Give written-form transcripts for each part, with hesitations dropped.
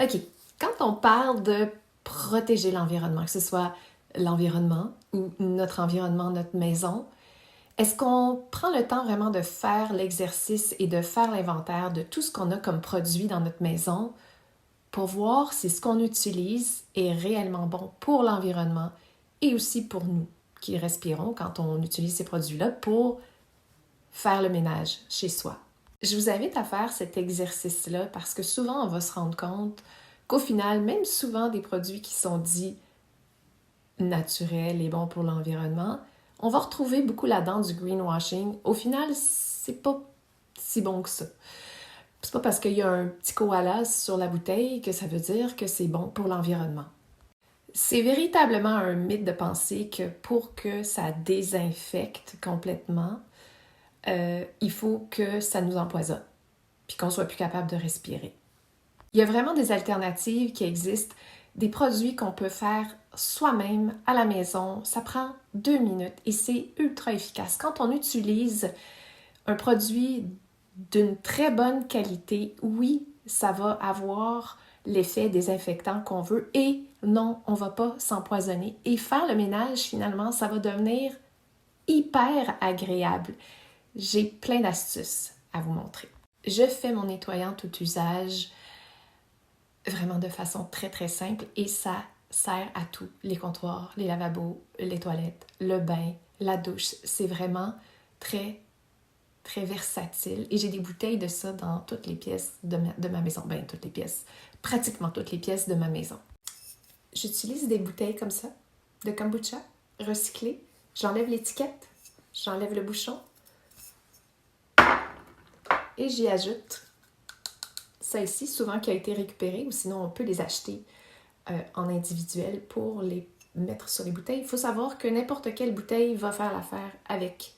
OK, quand on parle de protéger l'environnement, que ce soit l'environnement ou notre environnement, notre maison, est-ce qu'on prend le temps vraiment de faire l'exercice et de faire l'inventaire de tout ce qu'on a comme produit dans notre maison pour voir si ce qu'on utilise est réellement bon pour l'environnement et aussi pour nous qui respirons quand on utilise ces produits-là pour faire le ménage chez soi? Je vous invite à faire cet exercice-là parce que souvent on va se rendre compte qu'au final, même souvent des produits qui sont dits naturels et bons pour l'environnement, on va retrouver beaucoup là-dedans du greenwashing. Au final, c'est pas si bon que ça. C'est pas parce qu'il y a un petit koala sur la bouteille que ça veut dire que c'est bon pour l'environnement. C'est véritablement un mythe de penser que pour que ça désinfecte complètement, il faut que ça nous empoisonne, puis qu'on soit plus capable de respirer. Il y a vraiment des alternatives qui existent, des produits qu'on peut faire soi-même à la maison. Ça prend 2 minutes et c'est ultra efficace. Quand on utilise un produit d'une très bonne qualité, oui, ça va avoir l'effet désinfectant qu'on veut et non, on ne va pas s'empoisonner. Et faire le ménage, finalement, ça va devenir hyper agréable. J'ai plein d'astuces à vous montrer. Je fais mon nettoyant tout usage vraiment de façon très très simple et ça sert à tout. Les comptoirs, les lavabos, les toilettes, le bain, la douche. C'est vraiment très très versatile et j'ai des bouteilles de ça dans toutes les pièces de ma maison. Ben, toutes les pièces. Pratiquement toutes les pièces de ma maison. J'utilise des bouteilles comme ça, de kombucha, recyclées. J'enlève l'étiquette, j'enlève le bouchon et j'y ajoute ça ici, souvent qui a été récupéré, ou sinon on peut les acheter en individuel pour les mettre sur les bouteilles. Il faut savoir que n'importe quelle bouteille va faire l'affaire avec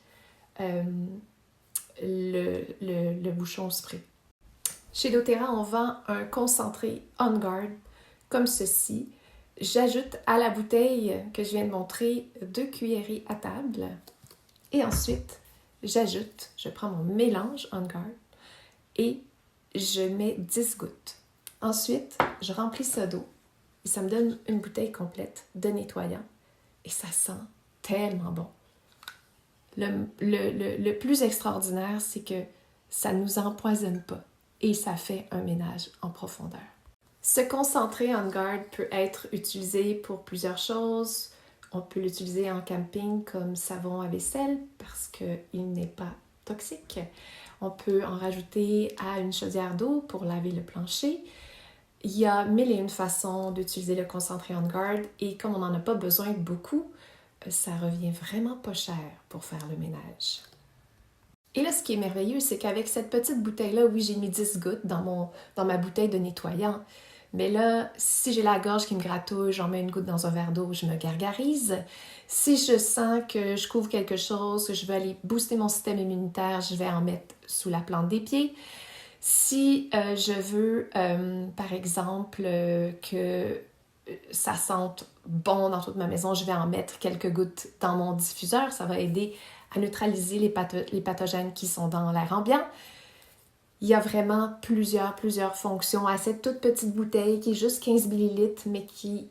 le bouchon spray. Chez doTERRA, on vend un concentré On Guard comme ceci. J'ajoute à la bouteille que je viens de montrer 2 cuillerées à table. Et ensuite, je prends mon mélange On Guard et je mets 10 gouttes. Ensuite, je remplis ça d'eau et ça me donne une bouteille complète de nettoyant. Et ça sent tellement bon. Le plus extraordinaire, c'est que ça ne nous empoisonne pas et ça fait un ménage en profondeur. Ce concentré On Guard peut être utilisé pour plusieurs choses. On peut l'utiliser en camping comme savon à vaisselle parce qu'il n'est pas toxique. On peut en rajouter à une chaudière d'eau pour laver le plancher. Il y a 1001 façons d'utiliser le concentré On Guard et comme on n'en a pas besoin beaucoup, ça revient vraiment pas cher pour faire le ménage. Et là, ce qui est merveilleux, c'est qu'avec cette petite bouteille-là, oui, j'ai mis 10 gouttes dans ma bouteille de nettoyant. Mais là, si j'ai la gorge qui me gratouille, j'en mets une goutte dans un verre d'eau, je me gargarise. Si je sens que je couvre quelque chose, que je veux aller booster mon système immunitaire, je vais en mettre sous la plante des pieds. Si je veux, par exemple, que ça sente bon dans toute ma maison, je vais en mettre quelques gouttes dans mon diffuseur. Ça va aider à neutraliser les pathogènes qui sont dans l'air ambiant. Il y a vraiment plusieurs fonctions à cette toute petite bouteille qui est juste 15 ml, mais qui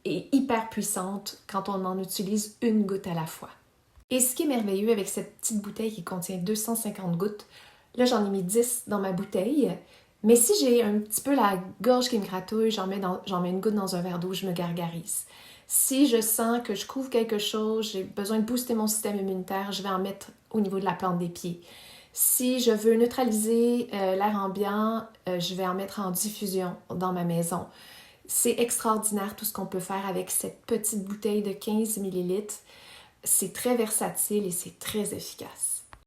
est hyper puissante quand on en utilise une goutte à la fois. Et ce qui est merveilleux avec cette petite bouteille qui contient 250 gouttes, là j'en ai mis 10 dans ma bouteille, mais si j'ai un petit peu la gorge qui me gratouille, j'en mets une goutte dans un verre d'eau, je me gargarise. Si je sens que je couvre quelque chose, j'ai besoin de booster mon système immunitaire, je vais en mettre au niveau de la plante des pieds. Si je veux neutraliser l'air ambiant, je vais en mettre en diffusion dans ma maison. C'est extraordinaire tout ce qu'on peut faire avec cette petite bouteille de 15 ml. C'est très versatile et c'est très efficace.